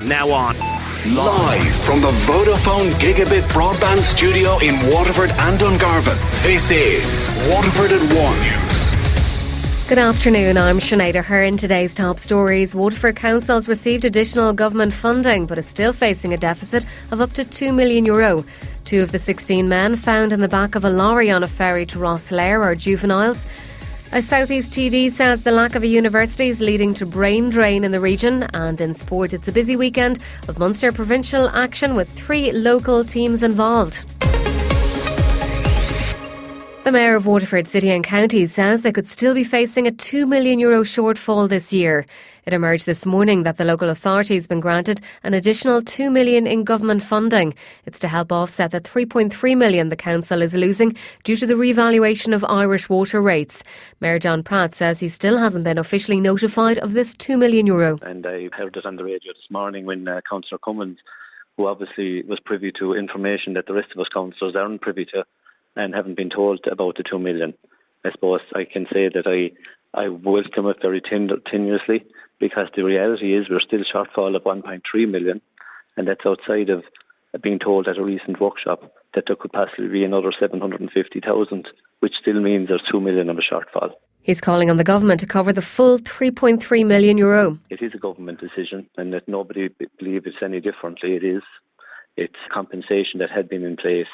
Now on. Live from the Vodafone Gigabit Broadband Studio in Waterford and Dungarvan, this is Waterford at 1 News. Good afternoon, I'm Sinead Aherne. Today's top stories. Waterford Council's received additional government funding but is still facing a deficit of up to €2 million. 2 of the 16 men found in the back of a lorry on a ferry to Rosslare are juveniles. A South East TD says the lack of a university is leading to brain drain in the region. And in sport, it's a busy weekend of Munster provincial action with 3 local teams involved. The Mayor of Waterford City and County says they could still be facing a €2 million shortfall this year. It emerged this morning that the local authority has been granted an additional €2 million in government funding. It's to help offset the €3.3 million the council is losing due to the revaluation of Irish water rates. Mayor John Pratt says he still hasn't been officially notified of this €2 million. And I heard it on the radio this morning when Councillor Cummins, who obviously was privy to information that the rest of us councillors aren't privy to, and haven't been told about the 2 million. I suppose I can say that I welcome it very tenuously, because the reality is we're still shortfall of 1.3 million, and that's outside of being told at a recent workshop that there could possibly be another 750,000, which still means there's 2 million of a shortfall. He's calling on the government to cover the full €3.3 million. It is a government decision, and that nobody believes it's any differently. It's compensation that had been in place,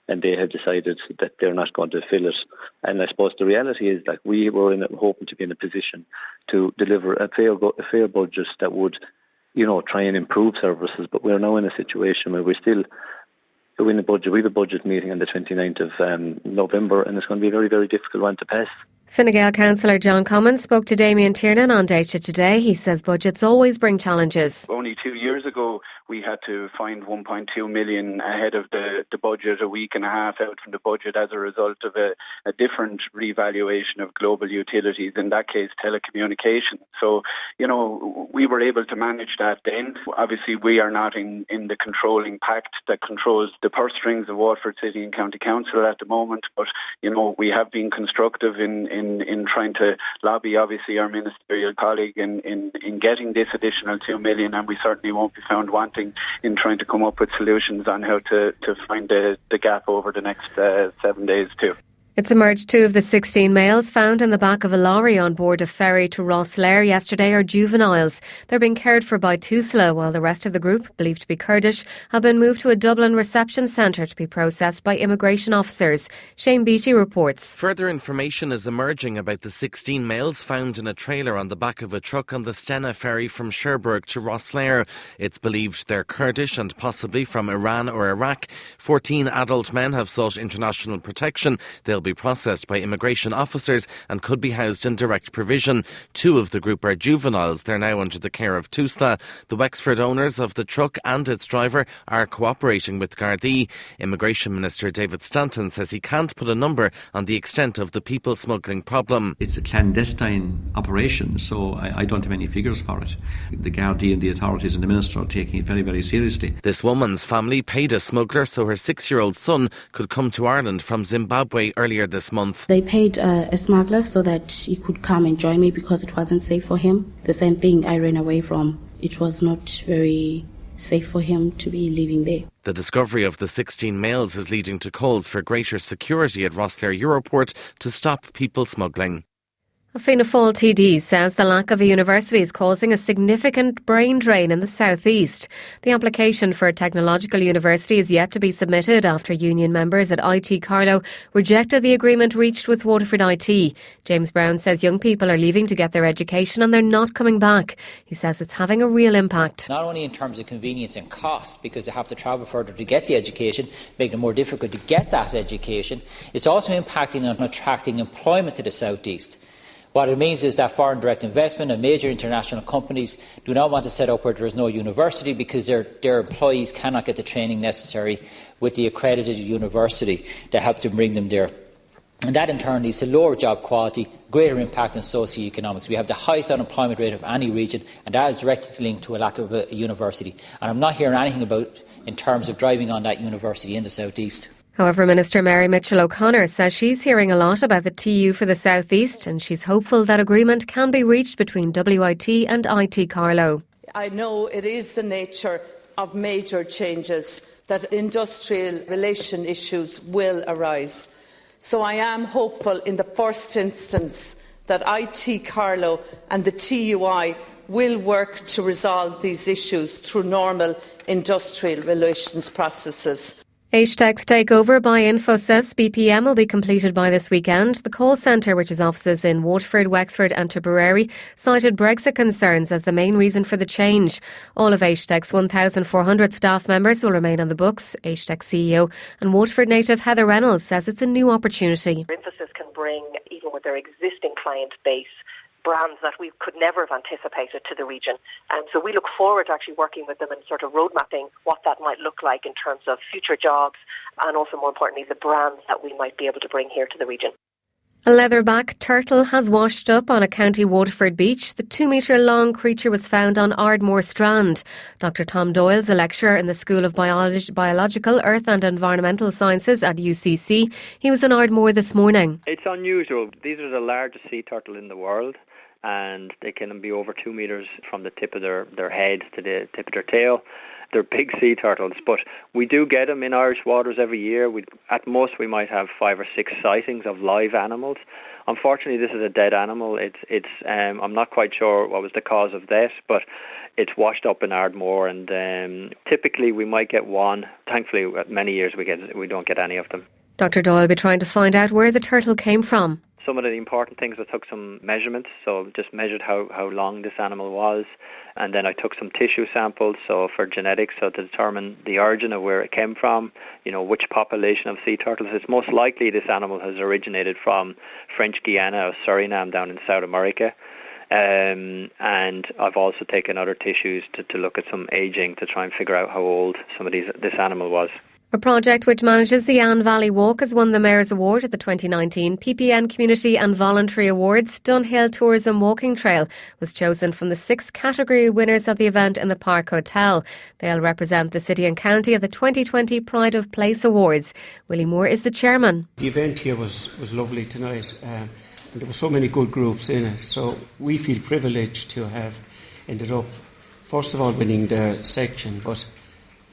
and they have decided that they're not going to fill it. And I suppose the reality is that we were hoping to be in a position to deliver a fair budget that would, try and improve services. But we're now in a situation where we still win a budget. We have a budget meeting on the 29th of November, and it's going to be a very, very difficult one to pass. Fine Gael councillor John Cummins spoke to Damien Tiernan on Daisha today. He says budgets always bring challenges. Only 2 years ago, we had to find 1.2 million ahead of the budget, a week and a half out from the budget, as a result of a different revaluation of global utilities, in that case telecommunications. So, we were able to manage that then. Obviously, we are not in the controlling pact that controls the purse strings of Waterford City and County Council at the moment, but, we have been constructive in trying to lobby, obviously, our ministerial colleague in getting this additional 2 million, and we certainly won't be found wanting in trying to come up with solutions on how to find the gap over the next 7 days too. It's emerged 2 of the 16 males found in the back of a lorry on board a ferry to Rosslare yesterday are juveniles. They're being cared for by Tusla, while the rest of the group, believed to be Kurdish, have been moved to a Dublin reception centre to be processed by immigration officers. Shane Beattie reports. Further information is emerging about the 16 males found in a trailer on the back of a truck on the Stena ferry from Cherbourg to Rosslare. It's believed they're Kurdish and possibly from Iran or Iraq. 14 adult men have sought international protection. They'll be processed by immigration officers and could be housed in direct provision. 2 of the group are juveniles. They're now under the care of Tusla. The Wexford owners of the truck and its driver are cooperating with Gardaí. Immigration Minister David Stanton says he can't put a number on the extent of the people smuggling problem. It's a clandestine operation, so I don't have any figures for it. The Gardaí and the authorities and the Minister are taking it very, very seriously. This woman's family paid a smuggler so her 6-year-old son could come to Ireland from Zimbabwe earlier this month. They paid a smuggler so that he could come and join me because it wasn't safe for him. The same thing I ran away from. It was not very safe for him to be living there. The discovery of the 16 males is leading to calls for greater security at Rosslare Europort to stop people smuggling. A Fianna Fáil TD says the lack of a university is causing a significant brain drain in the South East. The application for a technological university is yet to be submitted after union members at IT Carlow rejected the agreement reached with Waterford IT. James Brown says young people are leaving to get their education and they're not coming back. He says it's having a real impact. Not only in terms of convenience and cost, because they have to travel further to get the education, making it more difficult to get that education, it's also impacting on attracting employment to the South East. What it means is that foreign direct investment and major international companies do not want to set up where there is no university because their employees cannot get the training necessary with the accredited university to help to bring them there. And that in turn leads to lower job quality, greater impact on socio-economics. We have the highest unemployment rate of any region, and that is directly linked to a lack of a university. And I'm not hearing anything about in terms of driving on that university in the South East. However, Minister Mary Mitchell-O'Connor says she's hearing a lot about the TU for the South East and she's hopeful that agreement can be reached between WIT and IT Carlow. I know it is the nature of major changes that industrial relation issues will arise. So I am hopeful in the first instance that IT Carlow and the TUI will work to resolve these issues through normal industrial relations processes. HTEC's takeover by Infosys BPM will be completed by this weekend. The call centre, which has offices in Waterford, Wexford and Tipperary, cited Brexit concerns as the main reason for the change. All of HTEC's 1,400 staff members will remain on the books. HTEC CEO and Waterford native Heather Reynolds says it's a new opportunity. Infosys can bring, even with their existing client base, brands that we could never have anticipated to the region. And so we look forward to actually working with them and sort of road mapping what that might look like in terms of future jobs and also, more importantly, the brands that we might be able to bring here to the region. A leatherback turtle has washed up on a County Waterford beach. The 2-metre-long creature was found on Ardmore Strand. Dr Tom Doyle is a lecturer in the School of Biological, Earth and Environmental Sciences at UCC. He was in Ardmore this morning. It's unusual. These are the largest sea turtle in the world, and they can be over 2 metres from the tip of their head to the tip of their tail. They're big sea turtles, but we do get them in Irish waters every year. At most we might have 5 or 6 sightings of live animals. Unfortunately, this is a dead animal. I'm not quite sure what was the cause of death, but it's washed up in Ardmore, and typically we might get one. Thankfully, many years we don't get any of them. Dr Doyle will be trying to find out where the turtle came from. Some of the important things, I took some measurements, so just measured how long this animal was, and then I took some tissue samples, so for genetics, so to determine the origin of where it came from, which population of sea turtles. It's most likely this animal has originated from French Guiana or Suriname down in South America. And I've also taken other tissues to look at some aging to try and figure out how old this animal was. A project which manages the Anne Valley Walk has won the Mayor's Award at the 2019 PPN Community and Voluntary Awards. Dunhill Tourism Walking Trail was chosen from the 6 category winners at the event in the Park Hotel. They'll represent the city and county at the 2020 Pride of Place Awards. Willie Moore is the chairman. The event here was lovely tonight, and there were so many good groups in it. So we feel privileged to have ended up, first of all, winning the section, but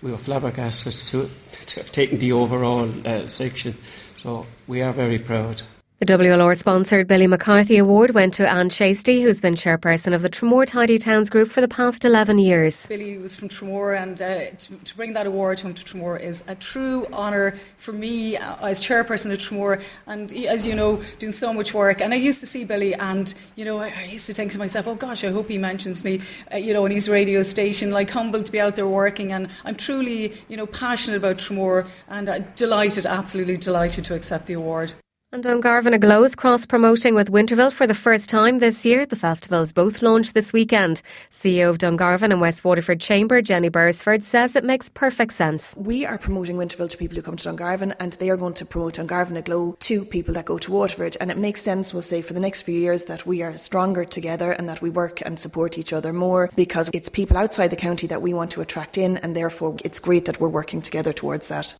we were flabbergasted to have taken the overall section, so we are very proud. The WLR-sponsored Billy McCarthy Award went to Anne Chasty, who's been chairperson of the Tramore Tidy Towns Group for the past 11 years. Billy was from Tramore, and to bring that award home to Tramore is a true honour for me as chairperson of Tramore, and as you know, doing so much work. And I used to see Billy, and I used to think to myself, oh gosh, I hope he mentions me, on his radio station, humbled to be out there working. And I'm truly, passionate about Tramore, and absolutely delighted to accept the award. And Dungarvan aglow is cross-promoting with Winterville for the first time this year. The festivals both launched this weekend. CEO of Dungarvan and West Waterford Chamber, Jenny Beresford, says it makes perfect sense. We are promoting Winterville to people who come to Dungarvan, and they are going to promote Dungarvan aglow to people that go to Waterford. And it makes sense, we'll say, for the next few years that we are stronger together and that we work and support each other more, because it's people outside the county that we want to attract in, and therefore it's great that we're working together towards that.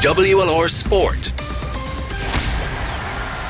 WLR Sport.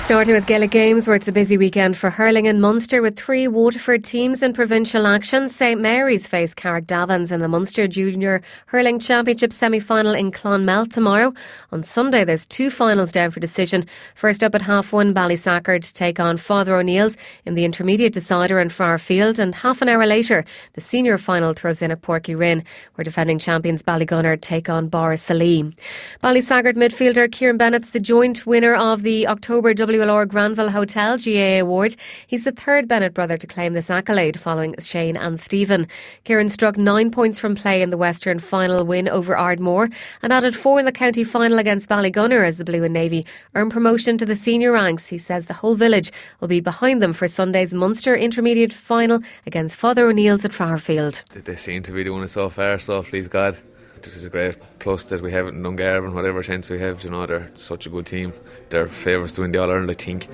Starting with Gaelic Games, where it's a busy weekend for hurling in Munster with 3 Waterford teams in provincial action. St Mary's face Carrickdavins in the Munster Junior Hurling Championship semi-final in Clonmel tomorrow. On Sunday, there's 2 finals down for decision. First up at 1:30, Ballysackard to take on Father O'Neill's in the intermediate decider in Farfield, and half an hour later, the senior final throws in at Porky Rin, where defending champions Ballygunner take on Borrisalee. Ballysackard midfielder Kieran Bennett's the joint winner of the October WLR Granville Hotel GAA Award. He's the 3rd Bennett brother to claim this accolade, following Shane and Stephen. Kieran struck 9 points from play in the Western final win over Ardmore and added 4 in the county final against Ballygunner as the Blue and Navy earned promotion to the senior ranks. He says the whole village will be behind them for Sunday's Munster intermediate final against Father O'Neill's at Farfield. They seem to be doing it so far, so please God. This is a great plus that we have it in Dungarvan, whatever chance we have. They're such a good team. They're favourites to win the All-Ireland, I think.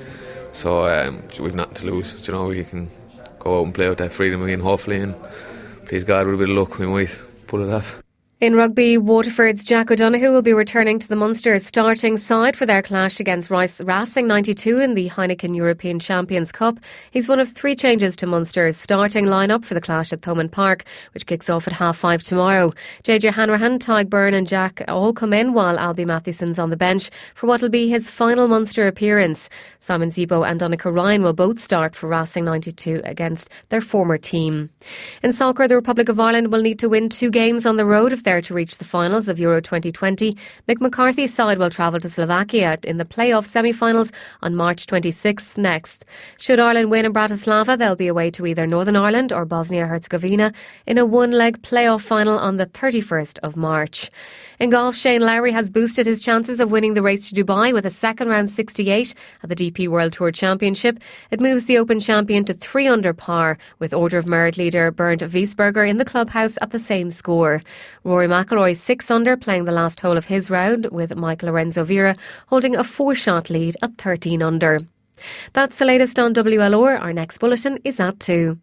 So we've nothing to lose. We can go out and play out that freedom again, hopefully, and please God, with a bit of luck, we might pull it off. In rugby, Waterford's Jack O'Donoghue will be returning to the Munster starting side for their clash against Racing 92 in the Heineken European Champions Cup. He's one of 3 changes to Munster's starting line-up for the clash at Thomond Park, which kicks off at 5:30 tomorrow. JJ Hanrahan, Tyg Byrne and Jack all come in, while Albie Mathewson's on the bench for what will be his final Munster appearance. Simon Zebo and Donncha Ryan will both start for Racing 92 against their former team. In soccer, the Republic of Ireland will need to win 2 games on the road if they're to reach the finals of Euro 2020. Mick McCarthy's side will travel to Slovakia in the playoff semi-finals on March 26th next. Should Ireland win in Bratislava, they'll be away to either Northern Ireland or Bosnia-Herzegovina in a one-leg playoff final on the 31st of March. In golf, Shane Lowry has boosted his chances of winning the race to Dubai with a second round 68 at the DP World Tour Championship. It moves the Open champion to 3 under par, with Order of Merit leader Bernd Wiesberger in the clubhouse at the same score. Rory McIlroy 6 under, playing the last hole of his round, with Mike Lorenzo Vera holding a 4-shot lead at 13 under. That's the latest on WLR. Our next bulletin is at 2.